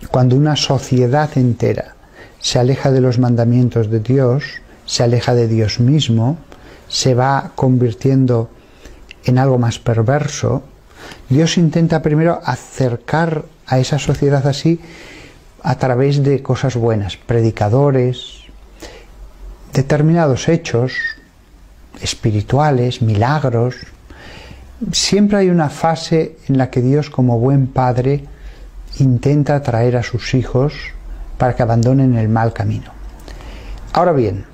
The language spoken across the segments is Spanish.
cuando una sociedad entera se aleja de los mandamientos de Dios, se aleja de Dios mismo, se va convirtiendo en algo más perverso, Dios intenta primero acercar a esa sociedad así a través de cosas buenas, predicadores, determinados hechos espirituales, milagros. Siempre hay una fase en la que Dios, como buen padre, intenta atraer a sus hijos para que abandonen el mal camino. Ahora bien,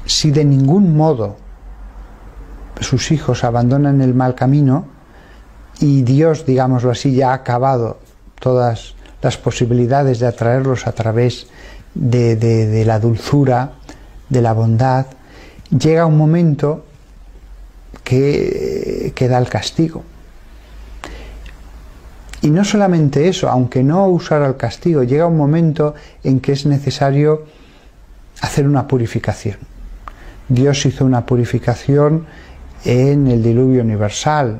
si de ningún modo sus hijos abandonan el mal camino y Dios, digámoslo así, ya ha acabado todas las posibilidades de atraerlos a través de la dulzura, de la bondad, llega un momento que da el castigo. Y no solamente eso, aunque no usara el castigo, llega un momento en que es necesario hacer una purificación. Dios hizo una purificación en el diluvio universal.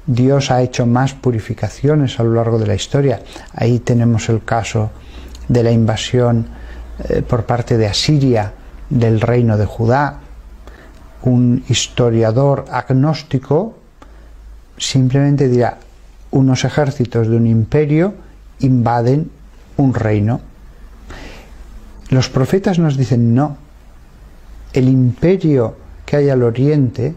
Dios ha hecho más purificaciones a lo largo de la historia. Ahí tenemos el caso de la invasión por parte de Asiria del reino de Judá. Un historiador agnóstico simplemente dirá: unos ejércitos de un imperio invaden un reino. Los profetas nos dicen no. El imperio que hay al oriente,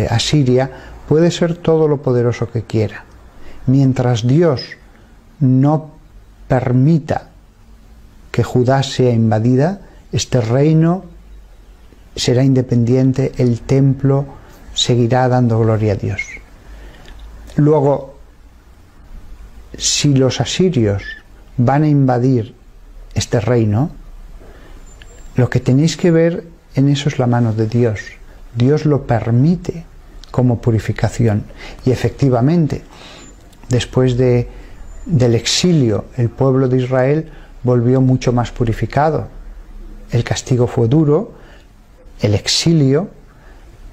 Asiria, puede ser todo lo poderoso que quiera. Mientras Dios no permita que Judá sea invadida, este reino será independiente, el templo seguirá dando gloria a Dios. Luego, si los asirios van a invadir este reino, lo que tenéis que ver en eso es la mano de Dios. Dios lo permite como purificación. Y efectivamente, después del exilio, el pueblo de Israel volvió mucho más purificado. El castigo fue duro, el exilio,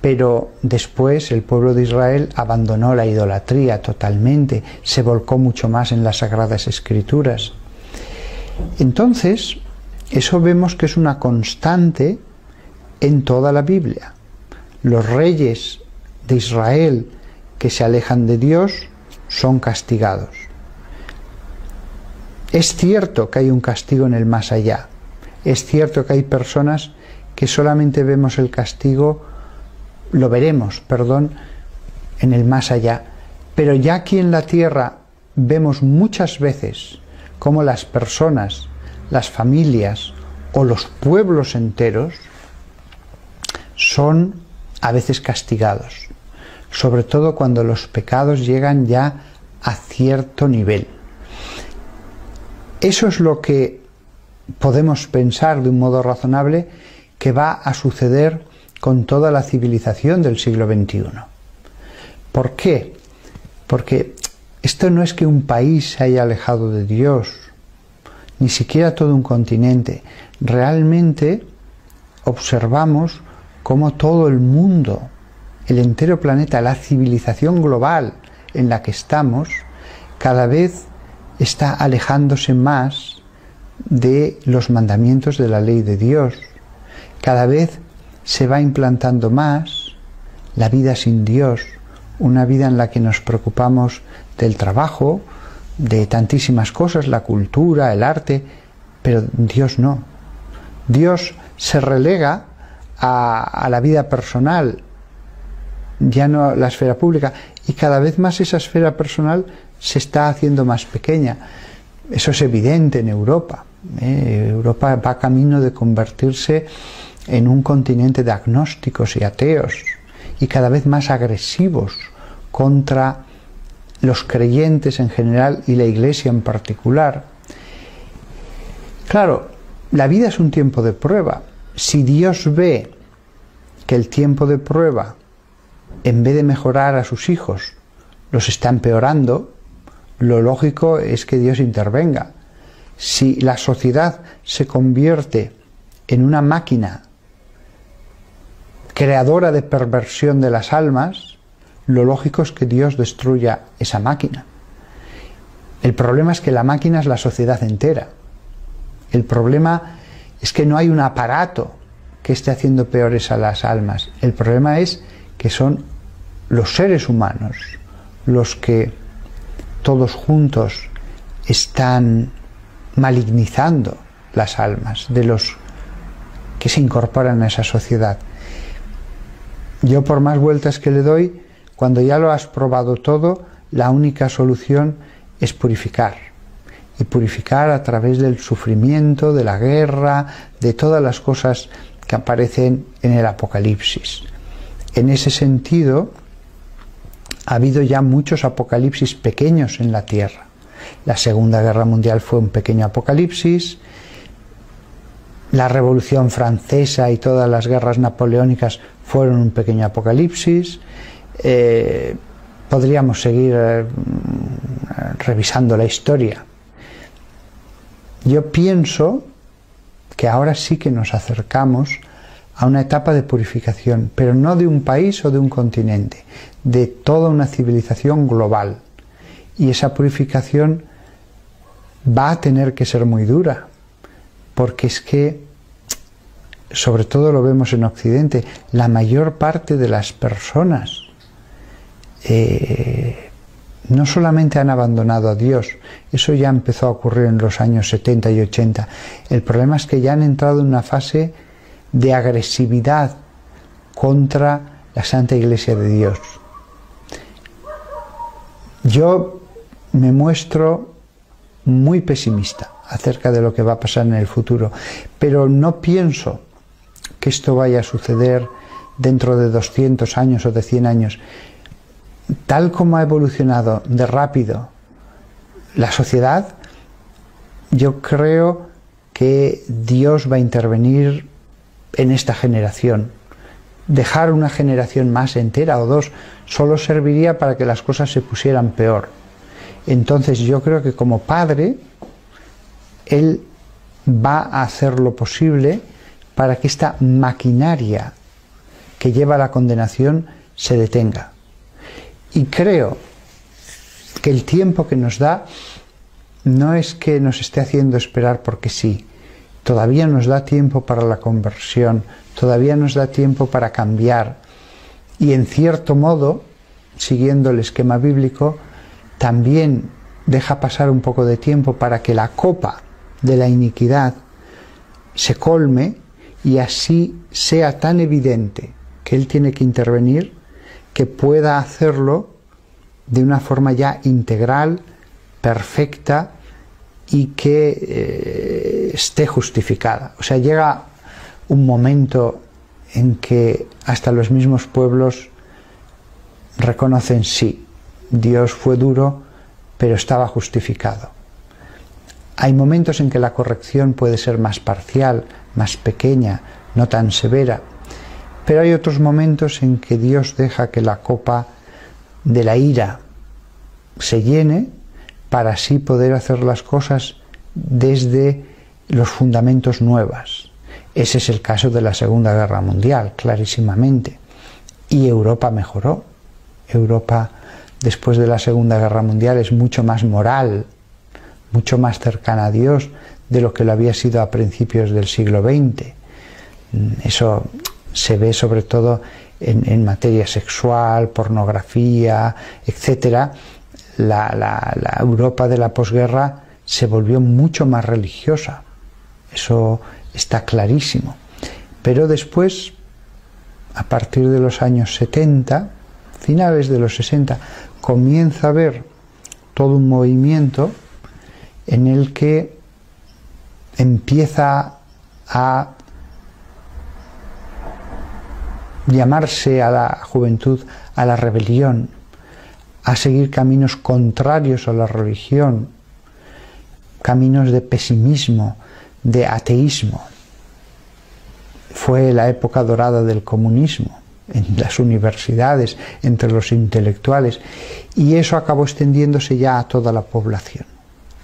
pero después el pueblo de Israel abandonó la idolatría totalmente, se volcó mucho más en las Sagradas Escrituras. Entonces, eso vemos que es una constante en toda la Biblia. Los reyes de Israel que se alejan de Dios son castigados. Es cierto que hay un castigo en el más allá. Es cierto que hay personas que solamente vemos el castigo, lo veremos, en el más allá. Pero ya aquí en la tierra vemos muchas veces cómo las personas, las familias o los pueblos enteros son a veces castigados, sobre todo cuando los pecados llegan ya a cierto nivel. Eso es lo que podemos pensar de un modo razonable que va a suceder con toda la civilización del siglo XXI. ¿Por qué? Porque esto no es que un país se haya alejado de Dios, ni siquiera todo un continente. Realmente observamos cómo todo el mundo, el entero planeta, la civilización global en la que estamos, cada vez está alejándose más de los mandamientos de la ley de Dios. Cada vez se va implantando más la vida sin Dios, una vida en la que nos preocupamos del trabajo, de tantísimas cosas, la cultura, el arte, pero Dios no. Dios se relega a la vida personal, ya no la esfera pública, y cada vez más esa esfera personal se está haciendo más pequeña. Eso es evidente en Europa. Europa va camino de convertirse en un continente de agnósticos y ateos, y cada vez más agresivos contra los creyentes en general y la Iglesia en particular. Claro, la vida es un tiempo de prueba. Si Dios ve que el tiempo de prueba, en vez de mejorar a sus hijos, los está empeorando, lo lógico es que Dios intervenga. Si la sociedad se convierte en una máquina creadora de perversión de las almas, lo lógico es que Dios destruya esa máquina. El problema es que la máquina es la sociedad entera. El problema es que no hay un aparato que esté haciendo peores a las almas. El problema es que son los seres humanos los que todos juntos están malignizando las almas de los que se incorporan a esa sociedad. Yo, por más vueltas que le doy, cuando ya lo has probado todo, la única solución es purificar. Y purificar a través del sufrimiento, de la guerra, de todas las cosas que aparecen en el Apocalipsis. En ese sentido, ha habido ya muchos apocalipsis pequeños en la tierra. La Segunda Guerra Mundial fue un pequeño apocalipsis. La Revolución Francesa y todas las guerras napoleónicas fueron un pequeño apocalipsis. Podríamos seguir revisando la historia. Yo pienso que ahora sí que nos acercamos a una etapa de purificación, pero no de un país o de un continente, de toda una civilización global. Y esa purificación va a tener que ser muy dura, porque es que, sobre todo lo vemos en Occidente, la mayor parte de las personas no solamente han abandonado a Dios, eso ya empezó a ocurrir en los años 70 y 80. El problema es que ya han entrado en una fase de agresividad contra la Santa Iglesia de Dios. Yo me muestro muy pesimista acerca de lo que va a pasar en el futuro, pero no pienso que esto vaya a suceder dentro de 200 años o de 100 años. Tal como ha evolucionado de rápido la sociedad, yo creo que Dios va a intervenir en esta generación. Dejar una generación más entera o dos solo serviría para que las cosas se pusieran peor. Entonces yo creo que como padre, Él va a hacer lo posible para que esta maquinaria que lleva a la condenación se detenga. Y creo que el tiempo que nos da no es que nos esté haciendo esperar porque sí. Todavía nos da tiempo para la conversión, todavía nos da tiempo para cambiar. Y en cierto modo, siguiendo el esquema bíblico, también deja pasar un poco de tiempo para que la copa de la iniquidad se colme y así sea tan evidente que Él tiene que intervenir, que pueda hacerlo de una forma ya integral, perfecta y que esté justificada. O sea, llega un momento en que hasta los mismos pueblos reconocen, sí, Dios fue duro, pero estaba justificado. Hay momentos en que la corrección puede ser más parcial, más pequeña, no tan severa, pero hay otros momentos en que Dios deja que la copa de la ira se llene para así poder hacer las cosas desde los fundamentos nuevos. Ese es el caso de la Segunda Guerra Mundial, clarísimamente. Y Europa mejoró. Europa, después de la Segunda Guerra Mundial, es mucho más moral, mucho más cercana a Dios de lo que lo había sido a principios del siglo XX. Eso se ve sobre todo en materia sexual, pornografía, etc. La Europa de la posguerra se volvió mucho más religiosa. Eso está clarísimo. Pero después, a partir de los años 70, finales de los 60, comienza a haber todo un movimiento en el que empieza a llamarse a la juventud a la rebelión, a seguir caminos contrarios a la religión, caminos de pesimismo, de ateísmo. Fue la época dorada del comunismo en las universidades, entre los intelectuales, y eso acabó extendiéndose ya a toda la población.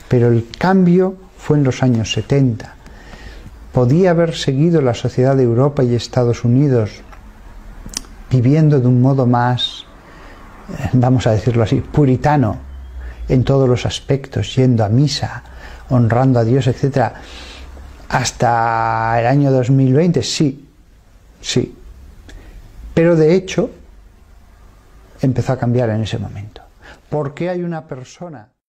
Pero el cambio fue en los años 70. Podía haber seguido la sociedad de Europa y Estados Unidos viviendo de un modo más, vamos a decirlo así, puritano, en todos los aspectos, yendo a misa, honrando a Dios, etc. Hasta el año 2020, sí. Pero de hecho, empezó a cambiar en ese momento. ¿Por qué hay una persona